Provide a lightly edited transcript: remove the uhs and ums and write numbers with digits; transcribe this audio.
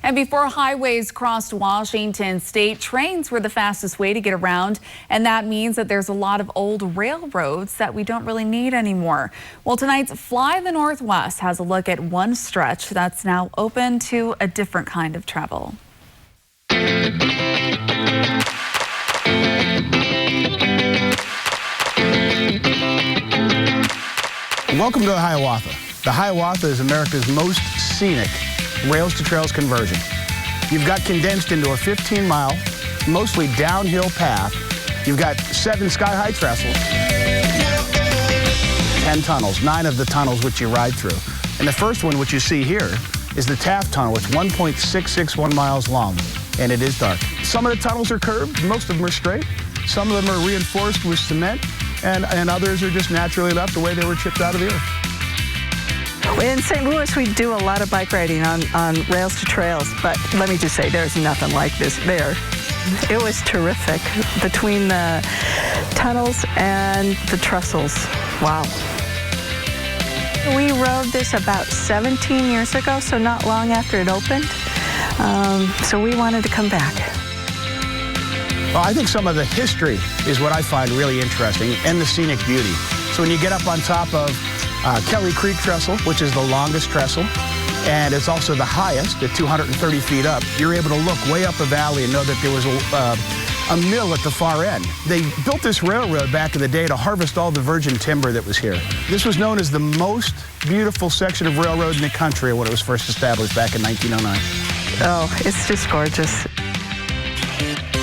And before highways crossed Washington state, trains were the fastest way to get around. And that means that there's a lot of old railroads that we don't really need anymore. Well, tonight's Fly the Northwest has a look at one stretch that's now open to a different kind of travel. Welcome to the Hiawatha. The Hiawatha is America's most scenic rails to trails conversion. You've got condensed into a 15-mile, mostly downhill path. You've got 7 sky-high trestles, 10 tunnels, 9 of the tunnels which you ride through. And the first one, which you see here, is the Taft Tunnel. It's 1.661 miles long, and it is dark. Some of the tunnels are curved, most of them are straight. Some of them are reinforced with cement, and others are just naturally left the way they were chipped out of the earth. In St. Louis, we do a lot of bike riding on rails to trails, but let me just say, there's nothing like this there. It was terrific between the tunnels and the trestles. Wow. We rode this about 17 years ago, so not long after it opened. So we wanted to come back. Well, I think some of the history is what I find really interesting, and the scenic beauty. So when you get up on top of Kelly Creek Trestle, which is the longest trestle, and it's also the highest at 230 feet up, you're able to look way up a valley and know that there was a mill at the far end. They built this railroad back in the day to harvest all the virgin timber that was here. This was known as the most beautiful section of railroad in the country when it was first established back in 1909. Oh, it's just gorgeous.